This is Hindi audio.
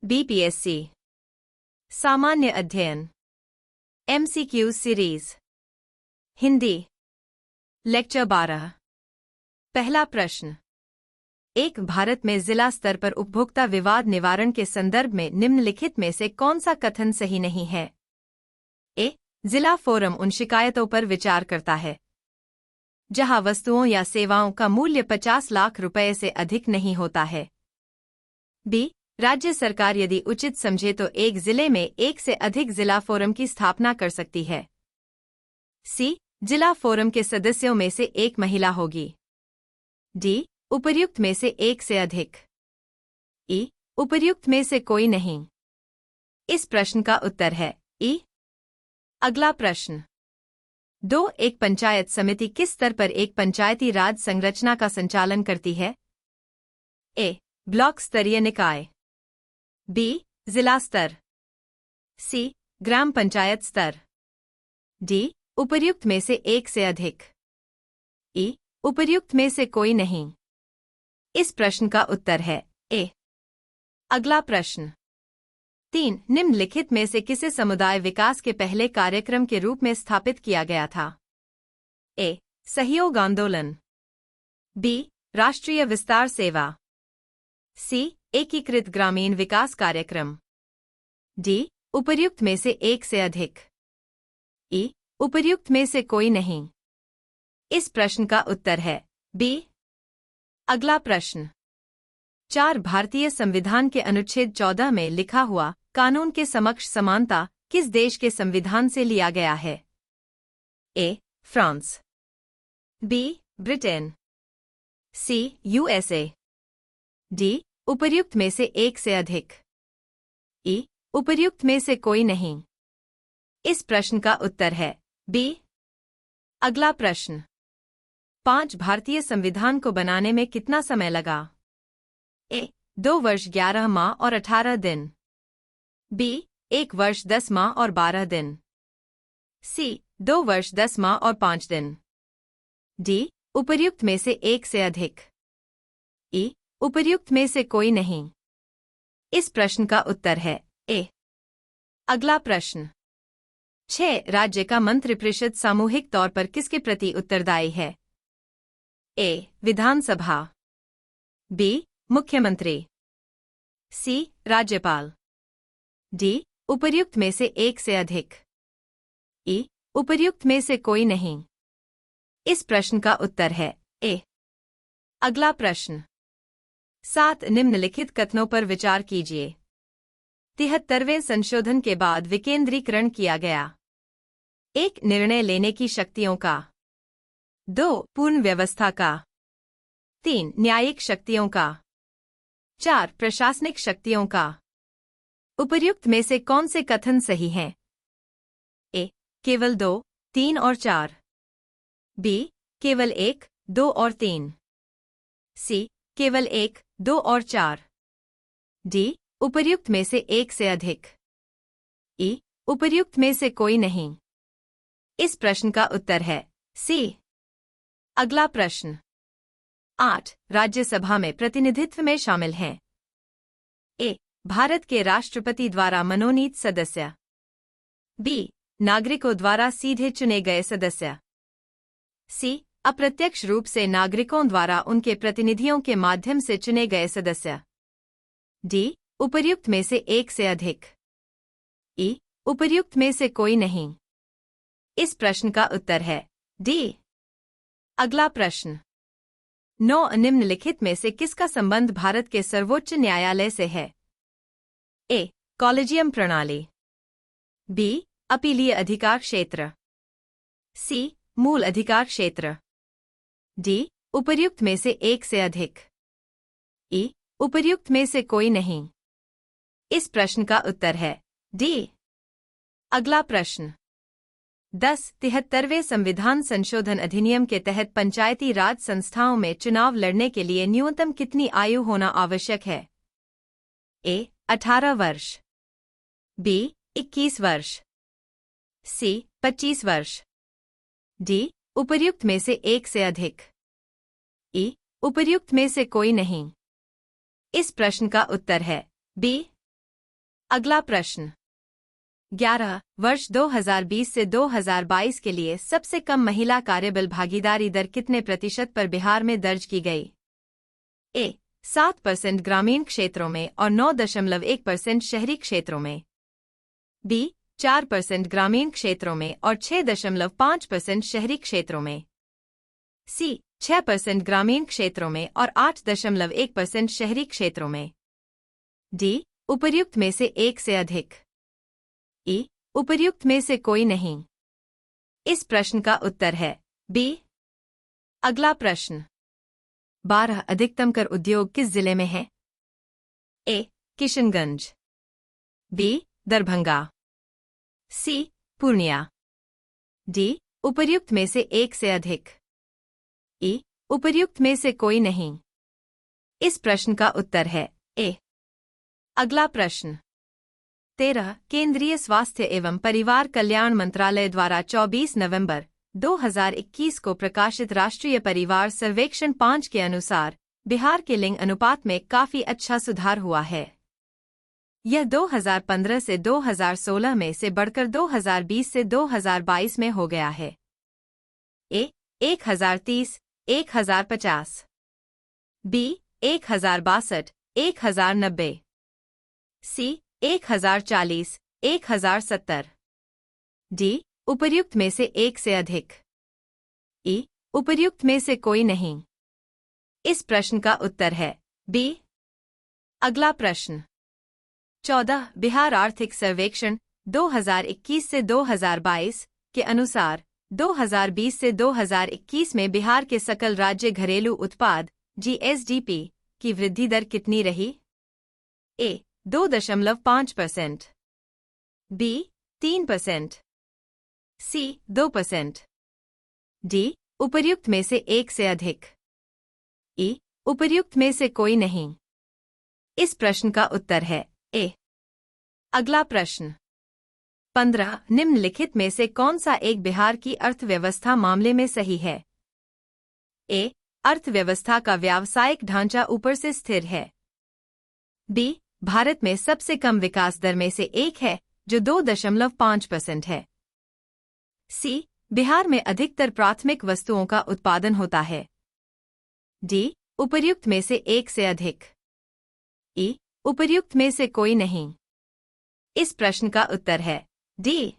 बीपीएससी सामान्य अध्ययन एमसीक्यू सीरीज हिंदी लेक्चर 12। पहला प्रश्न। एक भारत में जिला स्तर पर उपभोक्ता विवाद निवारण के संदर्भ में निम्नलिखित में से कौन सा कथन सही नहीं है? ए। जिला फोरम उन शिकायतों पर विचार करता है जहां वस्तुओं या सेवाओं का मूल्य 50 लाख रुपए से अधिक नहीं होता है। बी। राज्य सरकार यदि उचित समझे तो एक जिले में एक से अधिक जिला फोरम की स्थापना कर सकती है। सी। जिला फोरम के सदस्यों में से एक महिला होगी। डी। उपर्युक्त में से एक से अधिक। ई। उपर्युक्त में से कोई नहीं। इस प्रश्न का उत्तर है ई। अगला प्रश्न। 2। एक पंचायत समिति किस स्तर पर एक पंचायती राज संरचना का संचालन करती है? ए। ब्लॉक स्तरीय निकाय। बी। जिला स्तर। सी। ग्राम पंचायत स्तर। डी। उपर्युक्त में से एक से अधिक। ई। उपर्युक्त में से कोई नहीं। इस प्रश्न का उत्तर है ए। अगला प्रश्न। 3। निम्नलिखित में से किसे समुदाय विकास के पहले कार्यक्रम के रूप में स्थापित किया गया था? ए। सहयोग आंदोलन। बी। राष्ट्रीय विस्तार सेवा। सी। एकीकृत ग्रामीण विकास कार्यक्रम। डी। उपर्युक्त में से एक से अधिक। ई। उपर्युक्त में से कोई नहीं। इस प्रश्न का उत्तर है बी। अगला प्रश्न। 4। भारतीय संविधान के अनुच्छेद 14 में लिखा हुआ कानून के समक्ष समानता किस देश के संविधान से लिया गया है? ए। फ्रांस। बी। ब्रिटेन। सी। यूएसए। डी। उपर्युक्त में से एक से अधिक। ई। उपर्युक्त में से कोई नहीं। इस प्रश्न का उत्तर है बी। अगला प्रश्न। 5। भारतीय संविधान को बनाने में कितना समय लगा? ए। 2 वर्ष 11 माह और 18 दिन। बी। 1 वर्ष 10 माह और 12 दिन। सी। 2 वर्ष 10 माह और 5 दिन। डी। उपर्युक्त में से एक से अधिक। ई। उपर्युक्त में से कोई नहीं। इस प्रश्न का उत्तर है ए। अगला प्रश्न। 6। राज्य का मंत्रिपरिषद सामूहिक तौर पर किसके प्रति उत्तरदायी है? ए। विधानसभा। बी। मुख्यमंत्री। सी। राज्यपाल। डी। उपर्युक्त में से एक से अधिक। ई। उपर्युक्त में से कोई नहीं। इस प्रश्न का उत्तर है ए। अगला प्रश्न। 7। निम्नलिखित कथनों पर विचार कीजिए। 73वें संशोधन के बाद विकेंद्रीकरण किया गया। 1। निर्णय लेने की शक्तियों का। 2। पूर्ण व्यवस्था का। 3। न्यायिक शक्तियों का। 4। प्रशासनिक शक्तियों का। उपर्युक्त में से कौन से कथन सही हैं? ए। केवल 2, 3 और 4। बी। केवल 1, 2 और 3। सी। केवल 1, 2 और 4। डी। उपर्युक्त में से एक से अधिक। ई। उपर्युक्त में से कोई नहीं। इस प्रश्न का उत्तर है सी। अगला प्रश्न। 8। राज्यसभा में प्रतिनिधित्व में शामिल हैं। ए। भारत के राष्ट्रपति द्वारा मनोनीत सदस्य। बी। नागरिकों द्वारा सीधे चुने गए सदस्य। सी। अप्रत्यक्ष रूप से नागरिकों द्वारा उनके प्रतिनिधियों के माध्यम से चुने गए सदस्य। डी। उपर्युक्त में से एक से अधिक। ई। उपर्युक्त में से कोई नहीं। इस प्रश्न का उत्तर है डी। अगला प्रश्न। 9। निम्नलिखित में से किसका संबंध भारत के सर्वोच्च न्यायालय से है? ए। कॉलेजियम प्रणाली। बी। अपीलीय अधिकार क्षेत्र। सी। मूल अधिकार क्षेत्र। डी। उपर्युक्त में से एक से अधिक। ई। उपर्युक्त में से कोई नहीं। इस प्रश्न का उत्तर है डी। अगला प्रश्न। 10। 73वें संविधान संशोधन अधिनियम के तहत पंचायती राज संस्थाओं में चुनाव लड़ने के लिए न्यूनतम कितनी आयु होना आवश्यक है? ए। 18 वर्ष। बी। 21 वर्ष। सी। 25 वर्ष। डी। उपर्युक्त में से एक से अधिक। ई। उपर्युक्त में से कोई नहीं। इस प्रश्न का उत्तर है बी। अगला प्रश्न 11 वर्ष 2020 से 2022 के लिए सबसे कम महिला कार्यबल भागीदारी दर कितने प्रतिशत पर बिहार में दर्ज की गई? ए 7% ग्रामीण क्षेत्रों में और 9.1% शहरी क्षेत्रों में। बी 4% ग्रामीण क्षेत्रों में और 6.5% शहरी क्षेत्रों में। सी 6% ग्रामीण क्षेत्रों में और 8.1% शहरी क्षेत्रों में। डी उपर्युक्त में से एक से अधिक। ई उपर्युक्त में से कोई नहीं। इस प्रश्न का उत्तर है बी। अगला प्रश्न 12 अधिकतम कर उद्योग किस जिले में है? ए किशनगंज, बी दरभंगा, सी पूर्णिया, डी उपर्युक्त में से एक से अधिक। ई उपर्युक्त में से कोई नहीं। इस प्रश्न का उत्तर है ए। अगला प्रश्न 13 केंद्रीय स्वास्थ्य एवं परिवार कल्याण मंत्रालय द्वारा 24 नवंबर 2021 को प्रकाशित राष्ट्रीय परिवार सर्वेक्षण 5 के अनुसार बिहार के लिंग अनुपात में काफी अच्छा सुधार हुआ है। यह 2015 से 2016 में से बढ़कर 2020 से 2022 में हो गया है। ए 1030, 1050, बी 1062, 1090, सी 1040, 1070, डी उपर्युक्त में से एक से अधिक। ई उपर्युक्त में से कोई नहीं। इस प्रश्न का उत्तर है बी। अगला प्रश्न 14 बिहार आर्थिक सर्वेक्षण 2021 से 2022 के अनुसार 2020 से 2021 में बिहार के सकल राज्य घरेलू उत्पाद जीएसडीपी की वृद्धि दर कितनी रही? ए 2.5%, बी 3%, सी 2%, डी उपर्युक्त में से एक से अधिक। ई उपर्युक्त में से कोई नहीं। इस प्रश्न का उत्तर है ए। अगला प्रश्न 15 निम्नलिखित में से कौन सा एक बिहार की अर्थव्यवस्था मामले में सही है? ए अर्थव्यवस्था का व्यावसायिक ढांचा ऊपर से स्थिर है। बी भारत में सबसे कम विकास दर में से एक है जो 2.5% है। सी बिहार में अधिकतर प्राथमिक वस्तुओं का उत्पादन होता है। डी उपर्युक्त में से एक से अधिक। ई उपर्युक्त में से कोई नहीं। इस प्रश्न का उत्तर है डी।